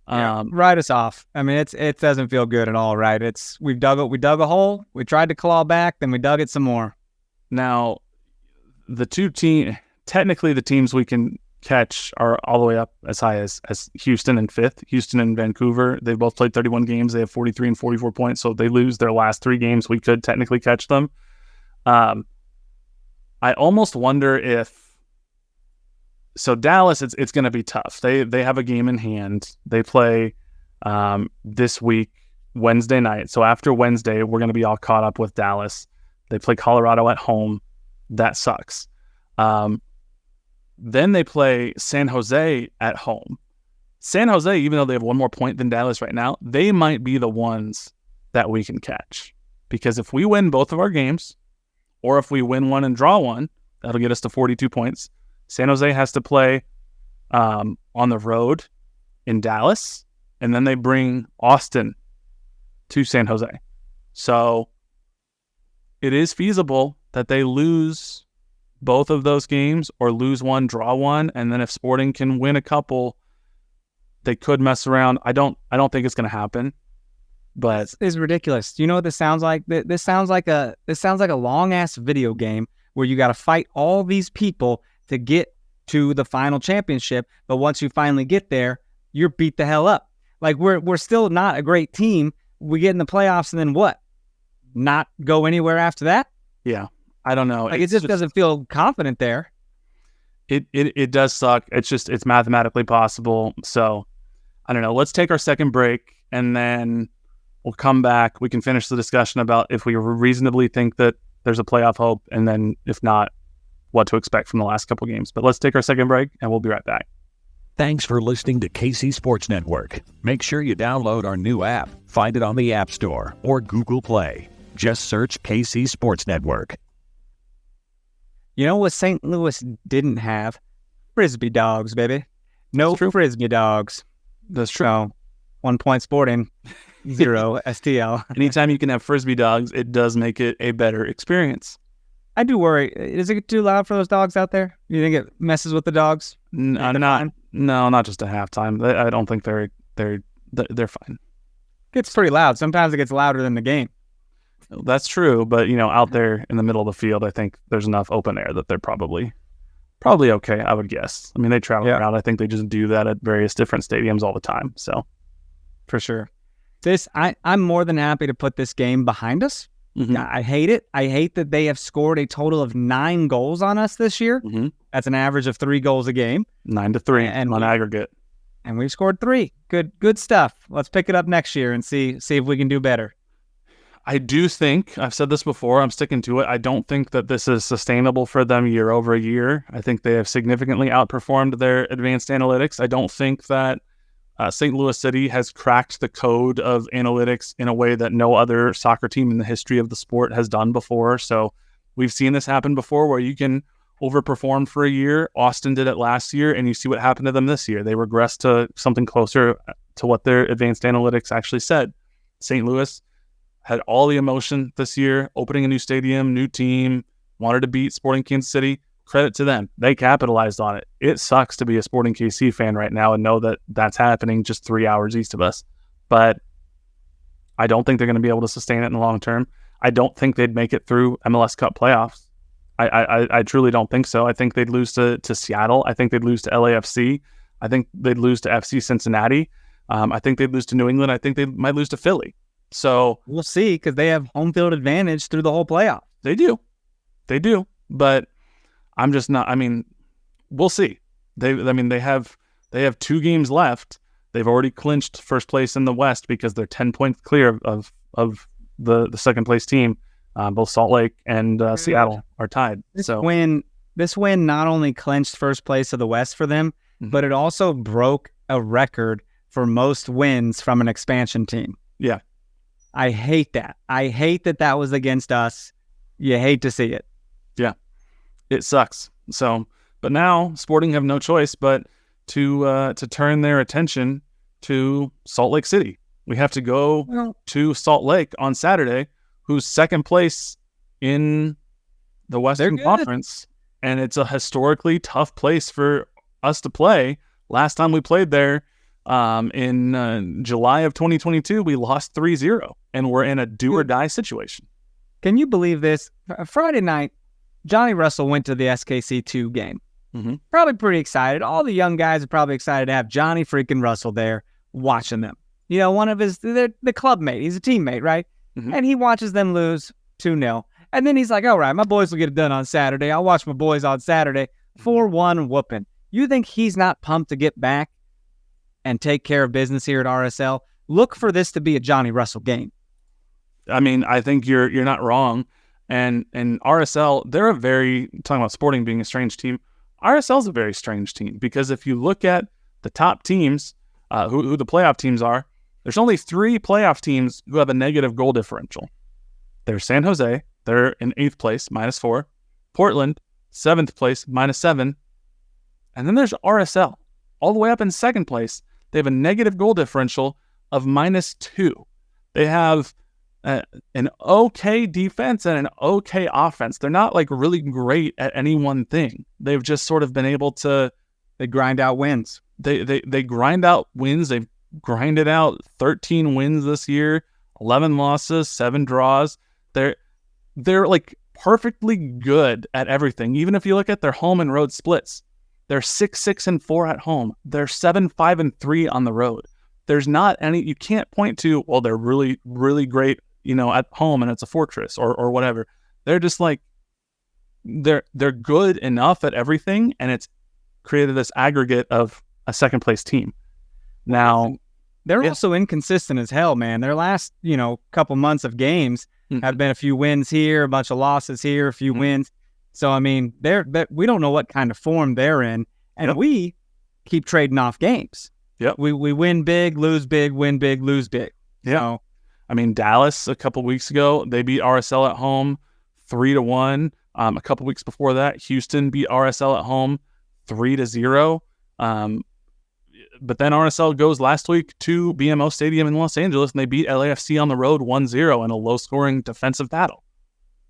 Write us off. I mean, it doesn't feel good at all, right? We dug a hole, we tried to claw back, then we dug it some more. Now, technically the teams we can catch are all the way up as high as Houston in 5th. Houston and Vancouver, they've both played 31 games. They have 43 and 44 points. So if they lose their last 3 games, we could technically catch them. I almost wonder if... So Dallas, it's going to be tough. They have a game in hand. They play this week, Wednesday night. So after Wednesday, we're going to be all caught up with Dallas. They play Colorado at home. That sucks. Then they play San Jose at home. San Jose, even though they have 1 more point than Dallas right now, they might be the ones that we can catch. Because if we win both of our games, or if we win one and draw one, that'll get us to 42 points. San Jose has to play on the road in Dallas, and then they bring Austin to San Jose. So it is feasible that they lose both of those games or lose one, draw one, and then if Sporting can win a couple, they could mess around. I don't think it's going to happen. But it's ridiculous. Do you know what this sounds like? This sounds like a long ass video game where you got to fight all these people to get to the final championship, but once you finally get there, you're beat the hell up. Like we're still not a great team. We get in the playoffs and then what? Not go anywhere after that? Yeah. I don't know. Like it just doesn't feel confident there. It does suck. It's mathematically possible. So I don't know. Let's take our second break and then we'll come back. We can finish the discussion about if we reasonably think that there's a playoff hope, and then if not, what to expect from the last couple games. But let's take our second break and we'll be right back. Thanks for listening to KC Sports Network. Make sure you download our new app. Find it on the App Store or Google Play. Just search KC Sports Network. You know what St. Louis didn't have? Frisbee dogs, baby. No Frisbee dogs. That's true. So, 1 point Sporting, 0 STL. Anytime you can have Frisbee dogs, it does make it a better experience. I do worry. Is it too loud for those dogs out there? You think it messes with the dogs? No, not just at halftime. I don't think they're fine. It's pretty loud. Sometimes it gets louder than the game. That's true, but out there in the middle of the field, I think there's enough open air that they're probably okay, I would guess. I mean, they travel around. I think they just do that at various different stadiums all the time. So, for sure. I'm more than happy to put this game behind us. Mm-hmm. I hate it. I hate that they have scored a total of 9 goals on us this year. Mm-hmm. That's an average of 3 goals a game. 9-3 on aggregate. And we've scored 3. Good stuff. Let's pick it up next year and see if we can do better. I do think, I've said this before, I'm sticking to it. I don't think that this is sustainable for them year over year. I think they have significantly outperformed their advanced analytics. I don't think that St. Louis City has cracked the code of analytics in a way that no other soccer team in the history of the sport has done before. So we've seen this happen before where you can overperform for a year. Austin did it last year, and you see what happened to them this year. They regressed to something closer to what their advanced analytics actually said. St. Louis had all the emotion this year, opening a new stadium, new team, wanted to beat Sporting Kansas City. Credit to them. They capitalized on it. It sucks to be a Sporting KC fan right now and know that that's happening just 3 hours east of us. But I don't think they're going to be able to sustain it in the long term. I don't think they'd make it through MLS Cup playoffs. I truly don't think so. I think they'd lose to Seattle. I think they'd lose to LAFC. I think they'd lose to FC Cincinnati. I think they'd lose to New England. I think they might lose to Philly. So we'll see, because they have home field advantage through the whole playoff. They do. But I'm just not. I mean, we'll see. They have 2 games left. They've already clinched first place in the West because they're 10 points clear of the second place team. Both Salt Lake and Seattle are tied. This win not only clinched first place of the West for them, mm-hmm. but it also broke a record for most wins from an expansion team. Yeah. I hate that. I hate that was against us. You hate to see it. Yeah. It sucks. So, but now Sporting have no choice but to turn their attention to Salt Lake City. We have to go to Salt Lake on Saturday, who's second place in the Western Conference, and it's a historically tough place for us to play. Last time we played there in July of 2022, we lost 3-0, and we're in a do-or-die situation. Can you believe this? Friday night, Johnny Russell went to the SKC2 game. Mm-hmm. Probably pretty excited. All the young guys are probably excited to have Johnny freaking Russell there watching them. You know, one of the club mate. He's a teammate, right? Mm-hmm. And he watches them lose 2-0. And then he's like, all right, my boys will get it done on Saturday. I'll watch my boys on Saturday. 4-1 whooping. You think he's not pumped to get back and take care of business here at RSL? Look for this to be a Johnny Russell game. I mean, I think you're not wrong. And RSL, they're talking about Sporting being a strange team. RSL's a very strange team because if you look at the top teams, who the playoff teams are, there's only 3 playoff teams who have a negative goal differential. There's San Jose, they're in 8th place, -4. Portland, 7th place, -7. And then there's RSL, all the way up in 2nd place. They have a negative goal differential of -2. They have an okay defense and an okay offense. They're not like really great at any one thing. They've just sort of been able to... They grind out wins. They grind out wins. They've grinded out 13 wins this year, 11 losses, 7 draws. They're like perfectly good at everything. Even if you look at their home and road splits, they're 6-6-4 at home. They're 7-5-3 on the road. There's not any, you can't point to, well, they're really, really great, you know, at home and it's a fortress or whatever. They're just like, they're good enough at everything, and it's created this aggregate of a 2nd place team. Now, they're also inconsistent as hell, man. Their last, couple months of games have been a few wins here, a bunch of losses here, a few wins. So, I mean, we don't know what kind of form they're in, and we keep trading off games. Yep. We win big, lose big, win big, lose big. Yeah. So, I mean, Dallas a couple weeks ago, they beat RSL at home 3-1. A couple weeks before that, Houston beat RSL at home 3-0. But then RSL goes last week to BMO Stadium in Los Angeles, and they beat LAFC on the road 1-0 in a low-scoring defensive battle.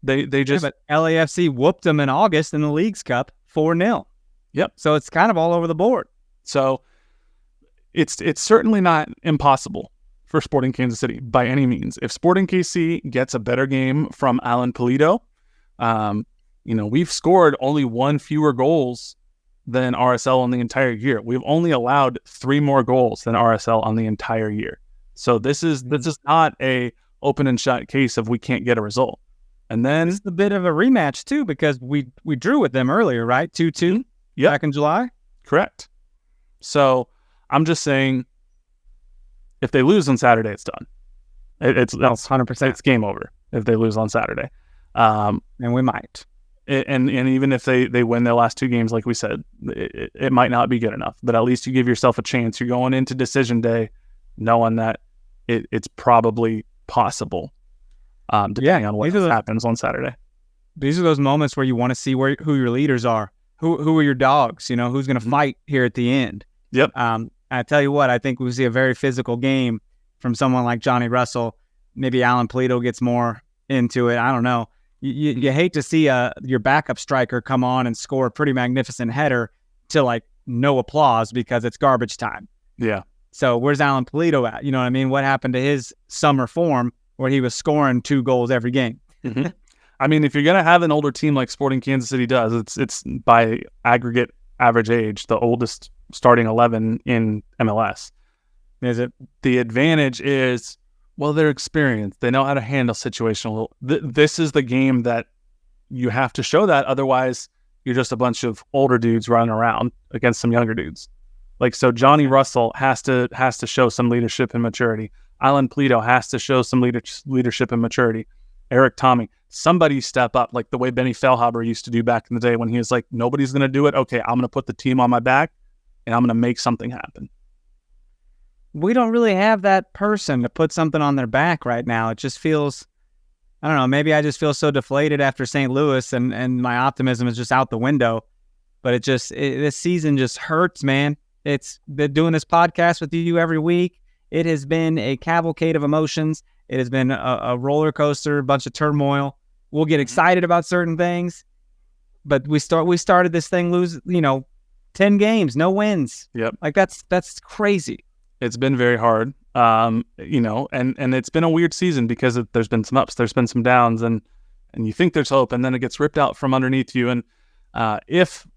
They just... Yeah, but LAFC whooped them in August in the Leagues Cup 4-0. Yep. So it's kind of all over the board. So it's certainly not impossible for Sporting Kansas City by any means. If Sporting KC gets a better game from Alan Pulido, we've scored only 1 fewer goals than RSL on the entire year. We've only allowed 3 more goals than RSL on the entire year. So this is not a open and shut case of we can't get a result. And then it's a bit of a rematch too, because we drew with them earlier, right? 2-2 back in July. Correct. So I'm just saying, if they lose on Saturday, it's done. It's 100%. It's game over if they lose on Saturday. And we might. And even if they win their last 2 games, like we said, it might not be good enough. But at least you give yourself a chance. You're going into decision day knowing that it's probably possible, depending on what happens on Saturday. These are those moments where you want to see who your leaders are. Who are your dogs? Who's going to fight here at the end. Yep. I tell you what, I think we see a very physical game from someone like Johnny Russell. Maybe Alan Pulido gets more into it. I don't know. You hate to see your backup striker come on and score a pretty magnificent header to like no applause because it's garbage time. Yeah. So where's Alan Pulido at? You know what I mean? What happened to his summer form where he was scoring 2 goals every game? Mm-hmm. I mean, if you're going to have an older team like Sporting Kansas City does, it's by aggregate average age, the oldest starting 11 in MLS. Is it? The advantage is, well, they're experienced. They know how to handle situational. This is the game that you have to show that. Otherwise, you're just a bunch of older dudes running around against some younger dudes. Like, so Johnny Russell has to show some leadership and maturity. Alan Pulido has to show some leadership and maturity. Eric Tommy, somebody step up, like the way Benny Feilhaber used to do back in the day when he was like, nobody's going to do it. Okay, I'm going to put the team on my back, and I'm going to make something happen. We don't really have that person to put something on their back right now. It just feels, I don't know, maybe I just feel so deflated after St. Louis and my optimism is just out the window. But this season just hurts, man. It's been doing this podcast with you every week. It has been a cavalcade of emotions. It has been a roller coaster, a bunch of turmoil. We'll get excited about certain things, but we started this thing 10 games, no wins. Yep. Like that's crazy. It's been very hard. And it's been a weird season because there's been some ups, there's been some downs, and you think there's hope, and then it gets ripped out from underneath you. And if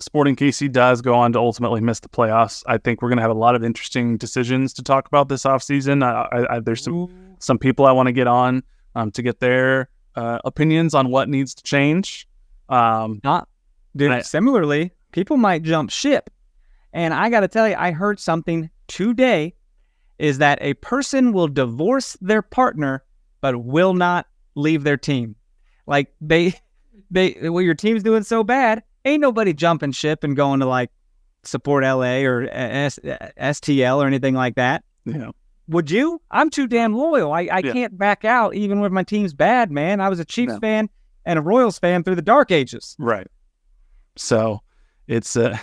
Sporting KC does go on to ultimately miss the playoffs, I think we're going to have a lot of interesting decisions to talk about this offseason. There's some people I want to get on to get their opinions on what needs to change. Similarly, people might jump ship. And I got to tell you, I heard something today is that a person will divorce their partner but will not leave their team. Like your team's doing so bad, ain't nobody jumping ship and going to like support LA or STL or anything like that. Yeah. Would you? I'm too damn loyal. I can't back out even when my team's bad, man. I was a Chiefs fan and a Royals fan through the dark ages. Right. So it's our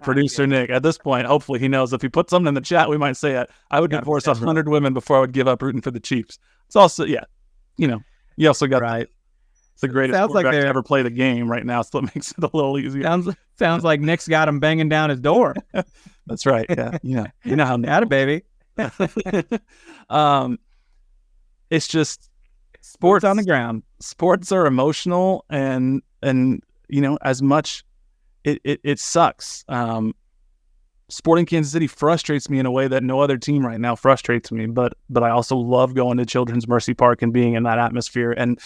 producer, Nick, at this point, hopefully he knows if he puts something in the chat, we might say it. I would divorce 100 women before I would give up rooting for the Chiefs. It's also, you also got it's the greatest quarterback to ever play the game right now, so it makes it a little easier. Sounds like Nick's got him banging down his door. That's right. Yeah. You know how Atta baby. It's just sports on the ground. Sports are emotional and as much it sucks. Sporting Kansas City frustrates me in a way that no other team right now frustrates me, but I also love going to Children's Mercy Park and being in that atmosphere. And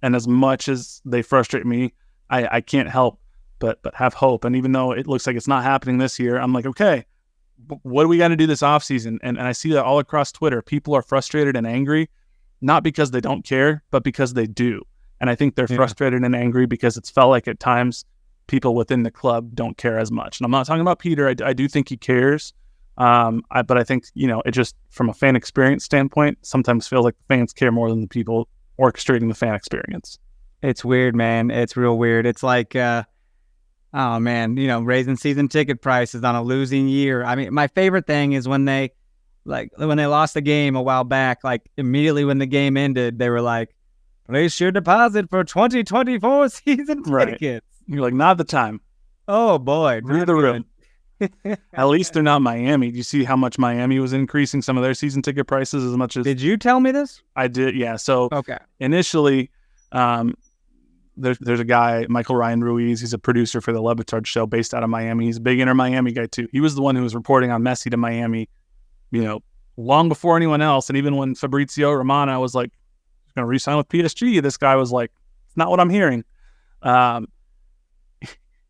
as much as they frustrate me, I can't help but have hope. And even though it looks like it's not happening this year, I'm like, okay, what do we got to do this offseason? And I see that all across Twitter. People are frustrated and angry, not because they don't care, but because they do. And I think they're frustrated and angry because it's felt like at times people within the club don't care as much. And I'm not talking about Peter. I do think he cares. But I think, it just from a fan experience standpoint, sometimes feels like the fans care more than the people orchestrating the fan experience. It's weird, man. It's real weird. It's like, raising season ticket prices on a losing year. I mean, my favorite thing is when they lost the game a while back, like immediately when the game ended, they were like, place your deposit for 2024 season tickets. You're like, not the time. Oh, boy. Read the room. At least they're not Miami. Do you see how much Miami was increasing some of their season ticket prices as much as... Did you tell me this? I did, yeah. So initially, there's a guy, Michael Ryan Ruiz. He's a producer for the Le Batard show based out of Miami. He's a big Inter Miami guy, too. He was the one who was reporting on Messi to Miami, long before anyone else. And even when Fabrizio Romano was like, going to re-sign with PSG, this guy was like, it's not what I'm hearing.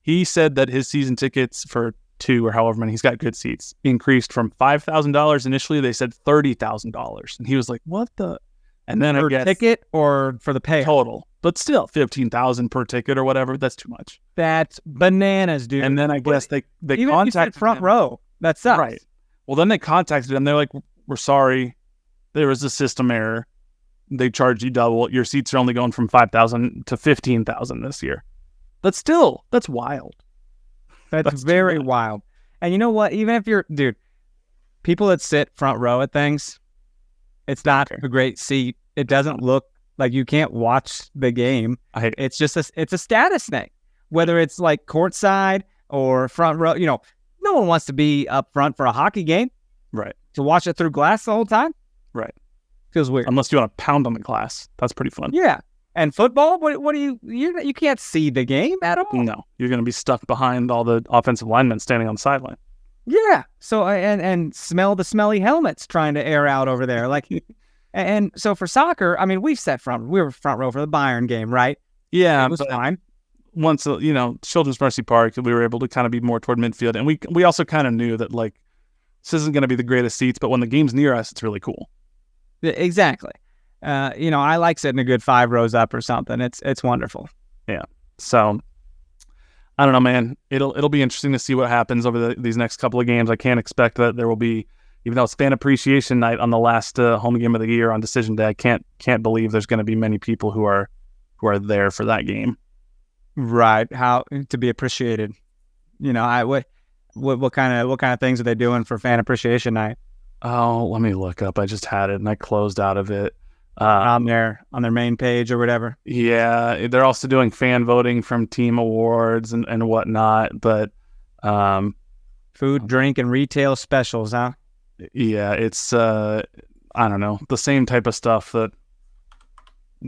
He said that his season tickets for 2 or however many, he's got good seats, increased from $5,000 initially. They said $30,000. And he was like, what the? And then per ticket or for the pay? Total. But still, $15,000 per ticket or whatever. That's too much. That's bananas, dude. And then I guess they even contacted front him. row. That sucks. Right. Well, then they contacted him. They're like, we're sorry. There was a system error. They charge you double. Your seats are only going from 5,000 to 15,000 this year. That's wild. That's very wild. And you know what? Even if people that sit front row at things, it's not a great seat. It doesn't look like you can't watch the game. It's just it's a status thing. Whether it's like courtside or front row, no one wants to be up front for a hockey game. Right. To watch it through glass the whole time. Right. Feels weird. Unless you want to pound on the glass. That's pretty fun. Yeah. And football, what do you can't see the game at all. No. You're going to be stuck behind all the offensive linemen standing on the sideline. Yeah. So, and smell the smelly helmets trying to air out over there. Like, and so for soccer, I mean, we were front row for the Bayern game, right? Yeah. It was fine. Once, Children's Mercy Park, we were able to kind of be more toward midfield. And we also kind of knew that, like, this isn't going to be the greatest seats, but when the game's near us, it's really cool. Exactly. I like sitting a good 5 rows up or something. It's wonderful. Yeah. So I don't know, man. It'll be interesting to see what happens over these next couple of games. I can't expect that there will be, even though it's fan appreciation night on the last home game of the year on decision day. I can't believe there's going to be many people who are there for that game. Right. How to be appreciated. What kind of things are they doing for Fan Appreciation Night? Oh, let me look up. I just had it and I closed out of it. On their main page or whatever. Yeah, they're also doing fan voting from team awards and whatnot. But food, drink, and retail specials, huh? Yeah, it's I don't know, the same type of stuff that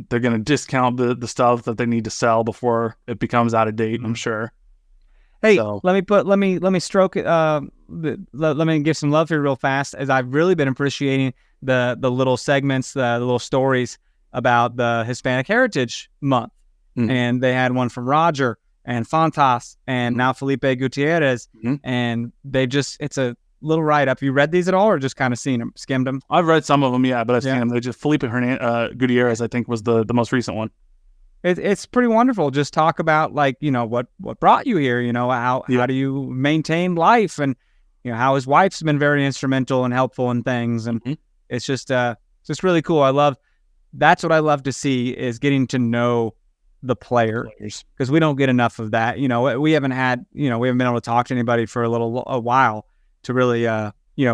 they're going to discount the stuff that they need to sell before it becomes out of date. I'm sure. Hey, so, let me stroke it. Let me give some love here real fast, as I've really been appreciating the little segments, the little stories about the Hispanic Heritage Month. Mm-hmm. And they had one from Roger and Fontas and now Felipe Gutierrez. Mm-hmm. And it's a little write-up. You read these at all or just kind of seen them, skimmed them? I've read some of them, yeah, but I've seen them. They just Felipe Gutierrez, I think, was the most recent one. It's pretty wonderful. Just talk about what brought you here, how do you maintain life, and how his wife's been very instrumental and helpful in things. And it's just really cool. That's what I love to see, is getting to know the players, because we don't get enough of that. We haven't been able to talk to anybody for a while to really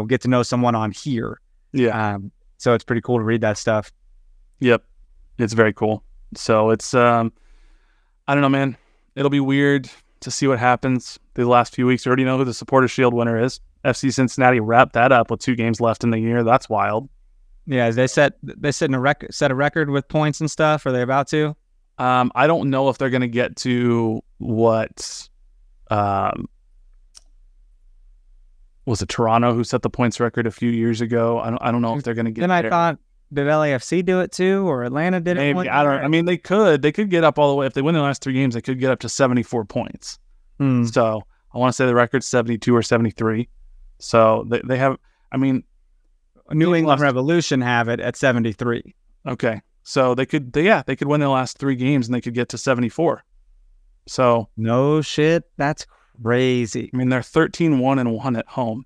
get to know someone on here. Yeah. So it's pretty cool to read that stuff. Yep. It's very cool. So it's, I don't know, man. It'll be weird to see what happens the last few weeks. You already know who the Supporters Shield winner is. FC Cincinnati wrapped that up with 2 games left in the year. That's wild. Yeah, they set a record with points and stuff. Are they about to? I don't know if they're going to get to what was it Toronto who set the points record a few years ago. I don't know if they're going to get. Then I thought, did LAFC do it too, or Atlanta did it? Maybe. I mean, they could get up all the way. If they win the last 3 games, they could get up to 74 points. So I want to say the record's 72 or 73. So they have. I mean, New England Revolution have it at 73. Okay, so they could win their last 3 games and they could get to 74. So no shit, that's crazy. I mean, they're 13-1-1 at home.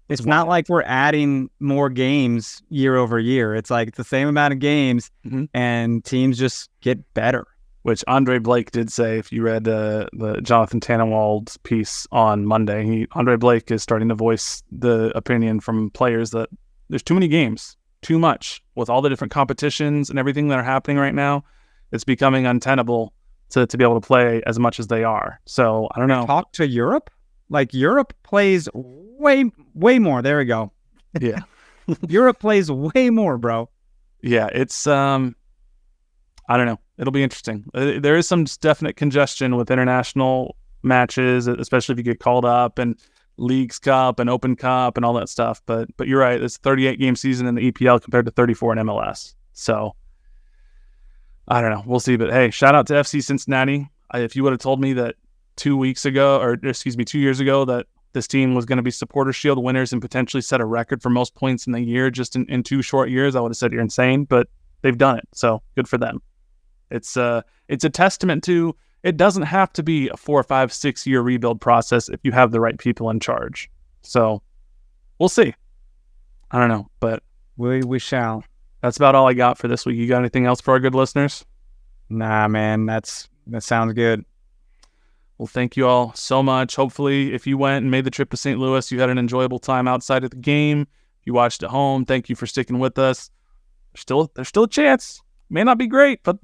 It's not like we're adding more games year over year. It's like the same amount of games, and teams just get better. Which Andre Blake did say, if you read the Jonathan Tannenwald's piece on Monday, Andre Blake is starting to voice the opinion from players that there's too many games, too much. With all the different competitions and everything that are happening right now, it's becoming untenable to be able to play as much as they are. So, I don't know. Talk to Europe? Like, Europe plays way more. There we go. Yeah. Europe plays way more, bro. Yeah, it's I don't know. It'll be interesting. There is some definite congestion with international matches, especially if you get called up, and Leagues Cup and Open Cup and all that stuff. But you're right. It's a 38 game season in the EPL compared to 34 in MLS. So I don't know. We'll see. But hey, shout out to FC Cincinnati. If you would have told me that 2 years ago, that this team was going to be Supporters Shield winners and potentially set a record for most points in the year just in 2 short years, I would have said you're insane, but they've done it. So good for them. It's a testament to, it doesn't have to be a 4, 5, 6 year rebuild process if you have the right people in charge. So we'll see. I don't know, but we shall. That's about all I got for this week. You got anything else for our good listeners? Nah, man, that sounds good. Well, thank you all so much. Hopefully, if you went and made the trip to St. Louis, you had an enjoyable time outside of the game. If you watched at home, thank you for sticking with us. There's still a chance. May not be great, but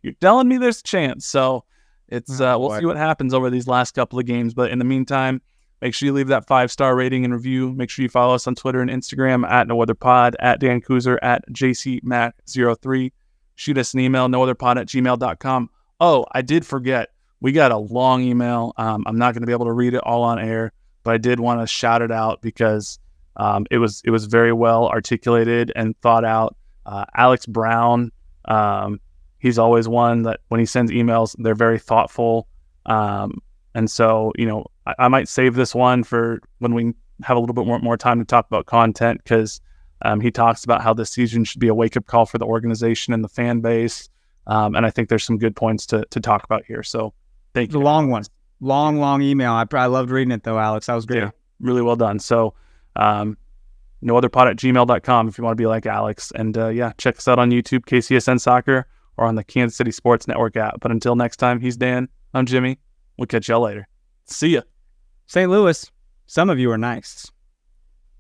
you're telling me there's a chance. So it's we'll see what happens over these last couple of games. But in the meantime, make sure you leave that 5-star rating and review. Make sure you follow us on Twitter and Instagram at NoOtherPod, at Dan Kooser, at JCMac03. Shoot us an email, nootherpod@gmail.com. Oh, I did forget. We got a long email. I'm not going to be able to read it all on air, but I did want to shout it out because it was very well articulated and thought out. Alex Brown, he's always one that when he sends emails, they're very thoughtful. And so, I might save this one for when we have a little bit more time to talk about content, because he talks about how this season should be a wake-up call for the organization and the fan base. And I think there's some good points to talk about here. So thank you. The long one. Long email. I loved reading it, though, Alex. That was great. Yeah, really well done. So nootherpod@gmail.com if you want to be like Alex. And check us out on YouTube, KCSN Soccer, or on the Kansas City Sports Network app. But until next time, he's Dan. I'm Jimmy. We'll catch y'all later. See ya. St. Louis, some of you are nice.